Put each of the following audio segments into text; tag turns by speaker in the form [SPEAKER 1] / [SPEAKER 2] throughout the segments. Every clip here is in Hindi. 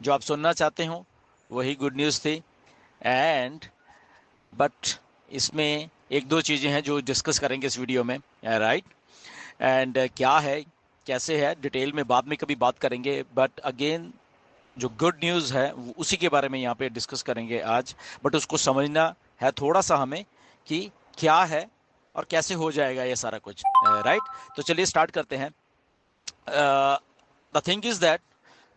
[SPEAKER 1] जो आप सुनना चाहते हो वही गुड न्यूज़ थी। एंड बट इसमें एक दो चीज़ें हैं जो डिस्कस करेंगे इस वीडियो में, राइट। एंड क्या है कैसे है डिटेल में बाद में कभी बात करेंगे, बट अगेन जो गुड न्यूज़ है उसी के बारे में यहाँ पे डिस्कस करेंगे आज। बट उसको समझना है थोड़ा सा हमें कि क्या है और कैसे हो जाएगा ये सारा कुछ, राइट। तो चलिए स्टार्ट करते हैं। The thing is that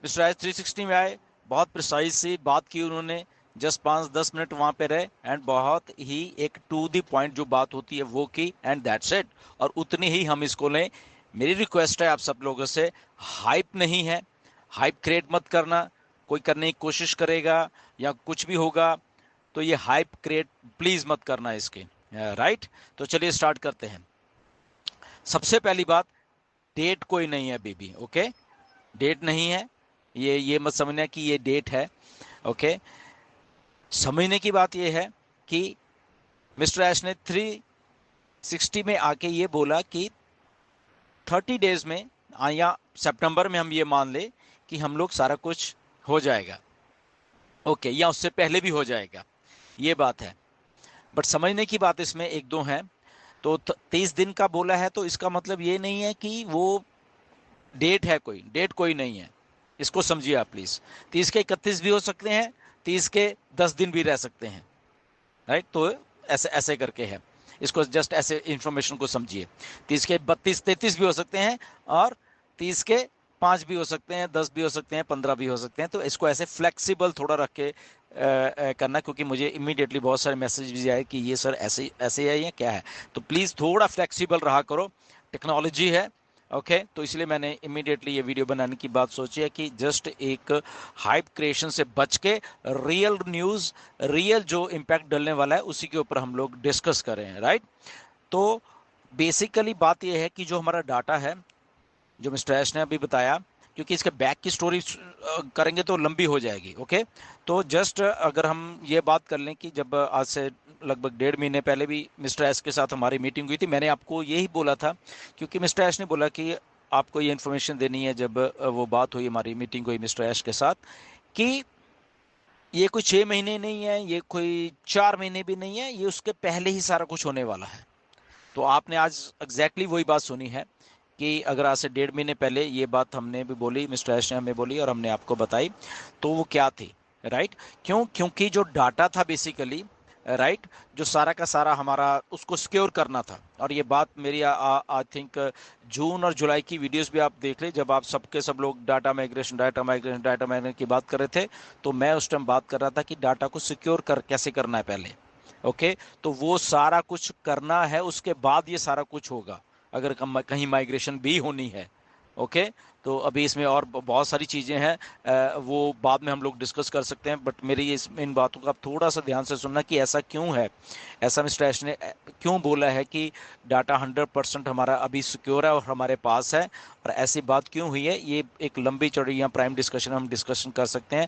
[SPEAKER 1] mister H 360 में आए, बहुत प्रिसाइज सी बात की उन्होंने, जस्ट 5-10 मिनट वहां पे रहे एंड बहुत ही एक टू द पॉइंट जो बात होती है वो की, एंड दैट्स इट। और उतनी ही हम इसको लें। मेरी रिक्वेस्ट है आप सब लोगों से, हाइप नहीं है, हाइप क्रिएट मत करना। कोई करने की कोशिश करेगा या कुछ भी होगा तो ये हाइप क्रिएट प्लीज मत करना इसके, राइट। तो चलिए स्टार्ट करते हैं। सबसे पहली बात, डेट कोई नहीं है बेबी, ओके। डेट नहीं है, ये मत समझना कि ये डेट है, ओके। समझने की बात ये है कि मिस्टर ऐश ने 360 में आके ये बोला कि 30 डेज में या सितंबर में हम ये मान ले कि हम लोग सारा कुछ हो जाएगा, ओके, या उससे पहले भी हो जाएगा, ये बात है। बट समझने की बात इसमें एक दो हैं। तो 30 दिन का बोला है तो इसका मतलब ये नहीं है कि वो डेट है, कोई डेट कोई नहीं है, इसको समझिए आप प्लीज। 30 के 31 भी हो सकते हैं, 30 के 10 दिन भी रह सकते हैं, राइट। तो ऐसे ऐसे करके है, इसको जस्ट ऐसे इंफॉर्मेशन को समझिए। 30 के 32-33 भी हो सकते हैं, और 30 के 5 भी हो सकते हैं, 10 भी हो सकते हैं, 15 भी हो सकते हैं। तो इसको ऐसे फ्लेक्सिबल थोड़ा रख के करना, क्योंकि मुझे इमीडिएटली बहुत सारे मैसेज भी आए कि ये सर ऐसे ऐसे है या क्या है। तो प्लीज़ थोड़ा फ्लेक्सिबल रहा करो, टेक्नोलॉजी है, ओके। तो इसलिए मैंने इमीडिएटली ये वीडियो बनाने की बात सोची है कि जस्ट एक हाइप क्रिएशन से बच के रियल न्यूज़, रियल जो इम्पैक्ट डलने वाला है उसी के ऊपर हम लोग डिस्कस करें, राइट। तो बेसिकली बात यह है कि जो हमारा डाटा है, जो मिस्टर ऐश ने अभी बताया, क्योंकि इसके बैक की स्टोरी करेंगे तो लंबी हो जाएगी, ओके। तो जस्ट अगर हम ये बात कर लें कि जब आज से लगभग 1.5 महीने पहले भी मिस्टर ऐश के साथ हमारी मीटिंग हुई थी, मैंने आपको यही बोला था, क्योंकि मिस्टर ऐश ने बोला कि आपको ये इन्फॉर्मेशन देनी है। जब वो बात हुई, हमारी मीटिंग हुई मिस्टर ऐश के साथ, कि ये कोई 6 महीने नहीं है, ये कोई 4 महीने भी नहीं है, ये उसके पहले ही सारा कुछ होने वाला है। तो आपने आज एग्जैक्टली वही बात सुनी है कि अगर आज से 1.5 महीने पहले ये बात हमने भी बोली, मिस्टर ऐश ने हमें बोली और हमने आपको बताई, तो वो क्या थी, राइट। क्यों? क्योंकि जो डाटा था बेसिकली, राइट, जो सारा का सारा हमारा उसको सिक्योर करना था। और ये बात मेरी आई थिंक जून और जुलाई की वीडियोस भी आप देख ले, जब आप सबके सब लोग data migration data migration data migration की बात कर रहे थे, तो मैं उस टाइम बात कर रहा था कि डाटा को सिक्योर कर कैसे करना है पहले, ओके। तो वो सारा कुछ करना है, उसके बाद ये सारा कुछ होगा, अगर कहीं माइग्रेशन भी होनी है, ओके। तो अभी इसमें और बहुत सारी चीज़ें हैं, वो बाद में हम लोग डिस्कस कर सकते हैं। बट मेरी इन बातों का आप थोड़ा सा ध्यान से सुनना कि ऐसा क्यों है, ऐसा मिस्टर ऐश ने क्यों बोला है कि डाटा 100% हमारा अभी सिक्योर है और हमारे पास है, और ऐसी बात क्यों हुई है, ये एक लंबी चौड़ी या प्राइम डिस्कशन हम डिस्कशन कर सकते हैं।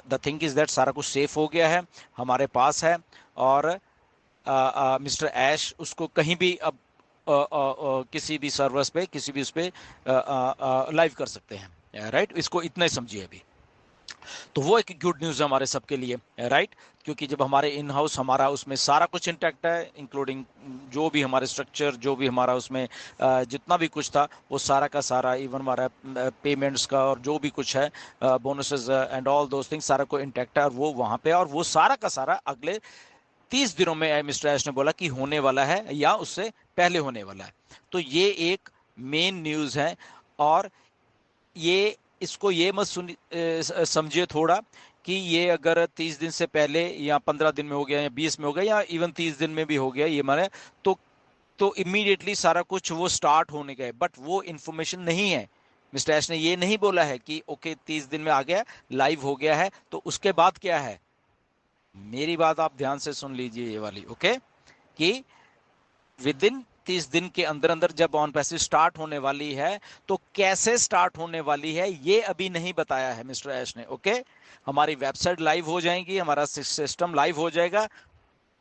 [SPEAKER 1] द थिंग इज़ दैट सारा कुछ सेफ हो गया है, हमारे पास है, और मिस्टर ऐश उसको कहीं भी अब किसी भी सर्वर्स पे, किसी भी उस पे लाइव कर सकते हैं, राइट। इसको इतना ही समझिए अभी। तो वो एक गुड न्यूज़ है हमारे सबके लिए, राइट। क्योंकि जब हमारे इन हाउस हमारा उसमें सारा कुछ इंटैक्ट है, इंक्लूडिंग जो भी हमारे स्ट्रक्चर, जो भी हमारा उसमें जितना भी कुछ था, वो सारा का सारा, इवन हमारा पेमेंट्स का और जो भी कुछ है, bonuses and all those things, सारा को इंटैक्ट है, और वो वहाँ पे, और वो सारा का सारा अगले 30 दिनों में मिस्टर ऐश ने बोला कि होने वाला है या उससे पहले होने वाला है। तो ये एक मेन न्यूज़ है। और ये इसको ये मत समझिए थोड़ा कि ये अगर 30 दिन से पहले या 15 दिन में हो गया या 20 में हो गया या इवन 30 दिन में भी हो गया, ये माने तो इमीडिएटली सारा कुछ वो स्टार्ट होने गए, बट वो इंफॉर्मेशन नहीं है। मिस्टर ऐश ने ये नहीं बोला है कि ओके 30 दिन में आ गया, लाइव हो गया है, तो उसके बाद क्या है। मेरी बात आप ध्यान से सुन लीजिए ये वाली, ओके, कि विद इन 30 दिन के अंदर अंदर जब ऑन पैसिव स्टार्ट होने वाली है, तो कैसे स्टार्ट होने वाली है ये अभी नहीं बताया है मिस्टर ऐश ने, ओके। हमारी वेबसाइट लाइव हो जाएगी, हमारा सिस्टम लाइव हो जाएगा,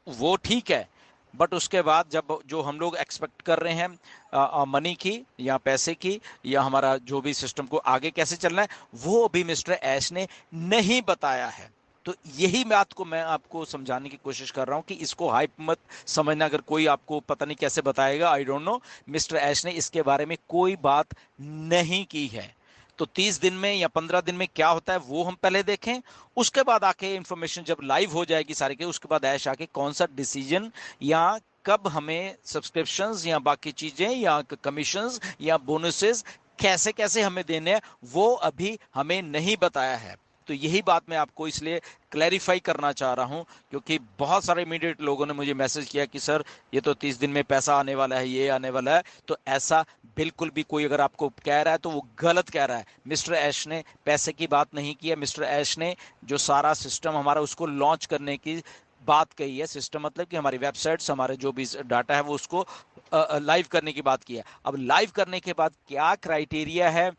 [SPEAKER 1] वो ठीक है। बट उसके बाद जब जो हम लोग एक्सपेक्ट कर रहे हैं मनी की या पैसे की या हमारा जो भी सिस्टम को आगे कैसे चलना है, वो अभी मिस्टर ऐश ने नहीं बताया है। तो यही बात को मैं आपको समझाने की कोशिश कर रहा हूं कि इसको हाइप मत समझना। अगर कोई आपको पता नहीं कैसे बताएगा, आई डोंट नो, मिस्टर ऐश ने इसके बारे में कोई बात नहीं की है। तो 30 दिन में या 15 दिन में क्या होता है वो हम पहले देखें, उसके बाद आके इंफॉर्मेशन जब लाइव हो जाएगी सारी के, उसके बाद ऐश आके कौन सा डिसीजन या कब हमें सब्सक्रिप्शंस या बाकी चीजें या कमीशंस या बोनसेस कैसे कैसे हमें देने हैं, वो अभी हमें नहीं बताया है। तो यही बात मैं आपको इसलिए क्लैरिफाई करना चाह रहा हूं, क्योंकि बहुत सारे इमीडिएट लोगों ने मुझे मैसेज किया कि सर ये तो 30 दिन में पैसा आने वाला है, ये आने वाला है। तो ऐसा बिल्कुल भी कोई अगर आपको कह रहा है तो वो गलत कह रहा है। मिस्टर ऐश ने पैसे की बात नहीं की है। मिस्टर ऐश ने जो सारा सिस्टम हमारा उसको लॉन्च करने की बात कही है। सिस्टम मतलब कि हमारी वेबसाइट्स, हमारे जो भी डाटा है वो उसको लाइव करने की बात की है। अब लाइव करने के बाद क्या क्राइटेरिया है,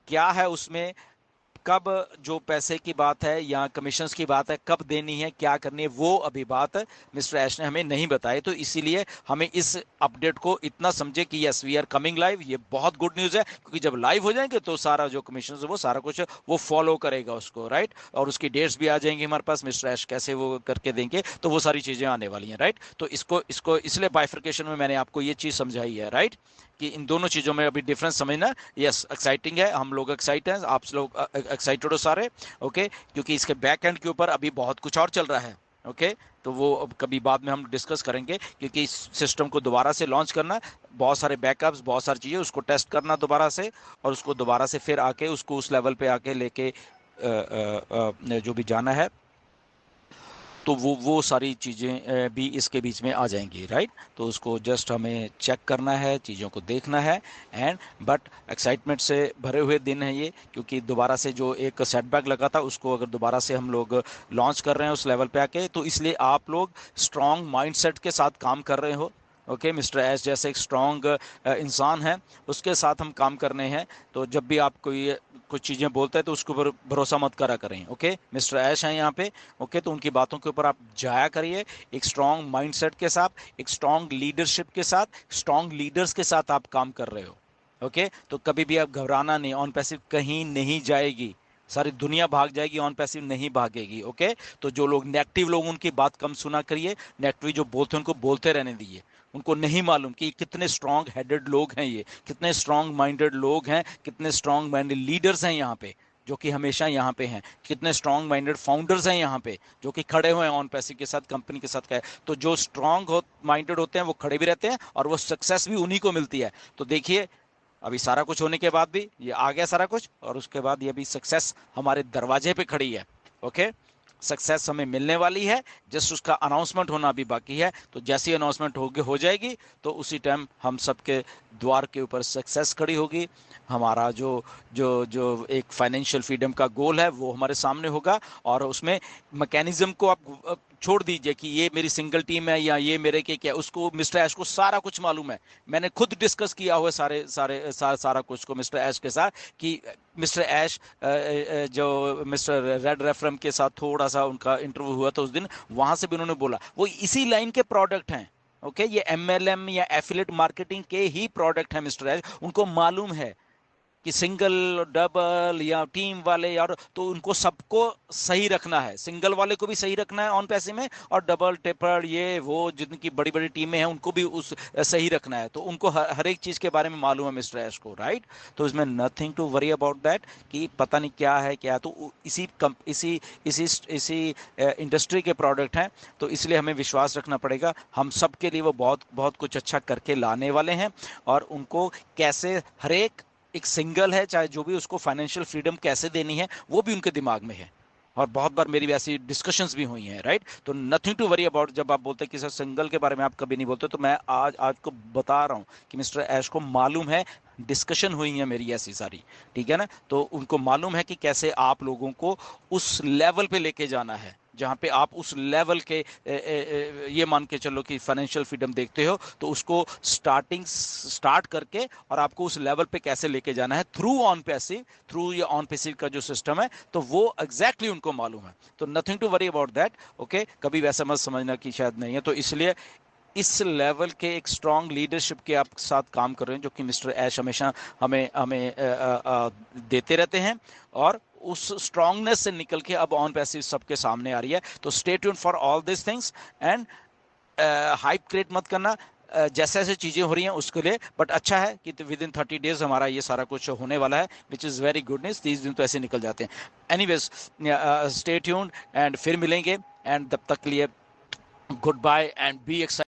[SPEAKER 1] क्या है उसमें, कब जो पैसे की बात है या कमीशंस की बात है, कब देनी है, क्या करनी है, वो अभी बात मिस्टर ऐश ने हमें नहीं बताई। तो इसीलिए हमें इस अपडेट को इतना समझे कि yes we are coming live. ये बहुत गुड न्यूज़ है, क्योंकि जब लाइव हो जाएंगे तो सारा जो कमीशन है वो सारा कुछ वो फॉलो करेगा उसको, राइट। और उसकी डेट्स भी आ जाएंगी हमारे पास, मिस्टर ऐश कैसे वो करके देंगे, तो वो सारी चीज़ें आने वाली हैं, राइट। तो इसको इसको इसलिए बाइफर्केशन में मैंने आपको ये चीज़ समझाई है, राइट, कि इन दोनों चीज़ों में अभी डिफरेंस समझना। यस एक्साइटिंग है, हम लोग एक्साइट हैं, आप लोग एक्साइटेड हो सारे, ओके, क्योंकि इसके बैक एंड के ऊपर अभी बहुत कुछ और चल रहा है, ओके। तो वो अब कभी बाद में हम डिस्कस करेंगे, क्योंकि इस सिस्टम को दोबारा से लॉन्च करना, बहुत सारे बैकअप्स, बहुत सारी चीज़ें उसको टेस्ट करना दोबारा से, और उसको दोबारा से फिर आके उसको उस लेवल पे आके लेके जो भी जाना है, तो वो सारी चीज़ें भी इसके बीच में आ जाएंगी, राइट। तो उसको जस्ट हमें चेक करना है, चीज़ों को देखना है। एंड बट एक्साइटमेंट से भरे हुए दिन है ये, क्योंकि दोबारा से जो एक सेटबैक लगा था उसको अगर दोबारा से हम लोग लॉन्च कर रहे हैं उस लेवल पे आके, तो इसलिए आप लोग स्ट्रांग माइंडसेट के साथ काम कर रहे हो, ओके। मिस्टर एस जैसे एक स्ट्रांग इंसान है, उसके साथ हम काम करने हैं। तो जब भी आप कोई कुछ चीज़ें बोलते हैं तो उसके ऊपर भरोसा मत करा करें, ओके। मिस्टर ऐश हैं यहाँ पे, ओके। तो उनकी बातों के ऊपर आप जाया करिए एक स्ट्रांग माइंडसेट के साथ, एक स्ट्रांग लीडरशिप के साथ, स्ट्रांग लीडर्स के साथ आप काम कर रहे हो, ओके। तो कभी भी आप घबराना नहीं, ऑन पैसिव कहीं नहीं जाएगी, सारी दुनिया भाग जाएगी, ऑन पैसिव नहीं भागेगी, ओके। तो जो लोग नेगेटिव लोग, उनकी बात कम सुना करिए, नेगेटिव जो बोलते हैं उनको बोलते रहने दीजिए। उनको नहीं मालूम कि कितने स्ट्रांग हेडेड लोग हैं, ये कितने स्ट्रांग माइंडेड लोग हैं, कितने स्ट्रांग माइंडेड लीडर्स हैं यहाँ पे, जो कि हमेशा यहाँ पे हैं, कितने स्ट्रांग माइंडेड फाउंडर्स हैं यहाँ पे, जो कि खड़े हुए हैं ऑन पैसिव के साथ, कंपनी के साथ। तो जो स्ट्रांग माइंडेड होते हैं वो खड़े भी रहते हैं, और वो सक्सेस भी उन्हीं को मिलती है। तो देखिए, अभी सारा कुछ होने के बाद भी ये आ गया सारा कुछ, और उसके बाद ये भी सक्सेस हमारे दरवाजे पे खड़ी है, ओके। सक्सेस हमें मिलने वाली है, जस्ट उसका अनाउंसमेंट होना अभी बाकी है। तो जैसी अनाउंसमेंट हो जाएगी तो उसी टाइम हम सबके द्वार के ऊपर सक्सेस खड़ी होगी। हमारा जो जो जो एक फाइनेंशियल फ्रीडम का गोल है वो हमारे सामने होगा, और उसमें मैकेनिज्म को आप छोड़ दीजिए कि ये मेरी सिंगल टीम है या ये मेरे के क्या, उसको मिस्टर ऐश को सारा कुछ मालूम है। मैंने खुद डिस्कस किया हुआ सारा कुछ को मिस्टर ऐश के साथ, कि मिस्टर ऐश जो मिस्टर रेड रेफरम के साथ थोड़ा सा उनका इंटरव्यू हुआ था उस दिन, वहां से भी उन्होंने बोला वो इसी लाइन के प्रोडक्ट हैं, ओके। ये एमएलएम या एफिलिएट मार्केटिंग के ही प्रोडक्ट हैं मिस्टर ऐश, उनको मालूम है कि सिंगल डबल या टीम वाले, और तो उनको सबको सही रखना है, सिंगल वाले को भी सही रखना है ऑन पैसे में, और डबल टिपर ये वो जिनकी बड़ी बड़ी टीमें हैं उनको भी उस सही रखना है। तो उनको हर एक चीज के बारे में मालूम है मिस्टर ऐश को, राइट। तो इसमें nothing to worry about that कि पता नहीं क्या है क्या। तो इसी इंडस्ट्री के प्रोडक्ट हैं, तो इसलिए हमें विश्वास रखना पड़ेगा। हम सब के लिए वो बहुत बहुत कुछ अच्छा करके लाने वाले हैं, और उनको कैसे हर एक सिंगल है, चाहे जो भी, उसको फाइनेंशियल फ्रीडम कैसे देनी है वो भी उनके दिमाग में है। और बहुत बार मेरी ऐसी डिस्कशंस भी हुई हैं, राइट। तो नथिंग टू वरी अबाउट। जब आप बोलते हैं कि सर सिंगल के बारे में आप कभी नहीं बोलते, तो मैं आज आज को बता रहा हूँ कि मिस्टर ऐश को मालूम है, डिस्कशन हुई है मेरी ऐसी सारी, ठीक है ना। तो उनको मालूम है कि कैसे आप लोगों को उस लेवल पे लेके जाना है जहाँ पे आप उस लेवल के ये मान के चलो कि फाइनेंशियल फ्रीडम देखते हो, तो उसको स्टार्ट करके और आपको उस लेवल पे कैसे लेके जाना है थ्रू ऑन पैसिव, थ्रू ये ऑन पैसिव का जो सिस्टम है, तो वो एग्जैक्टली उनको मालूम है। तो nothing to worry about that, okay. कभी वैसा मत समझना कि शायद नहीं है। तो इसलिए इस लेवल के एक स्ट्रांग लीडरशिप के आप साथ काम कर रहे हैं, जो कि मिस्टर ऐश हमेशा हमें हमें देते रहते हैं, और उस स्ट्रांगनेस से निकल के अब ऑन पैसिव सबके सामने आ रही है। तो stay tune for all this things, and hype create मत करना जैसे जैसे चीज़ें हो रही हैं उसके लिए। बट अच्छा है कि विद इन 30 डेज हमारा ये सारा कुछ होने वाला है, which is very good news. 30 दिन तो ऐसे निकल जाते हैं। एनीवेज, स्टे ट्यून्ड, एंड फिर मिलेंगे, एंड तब तक के लिए good bye, and be excited.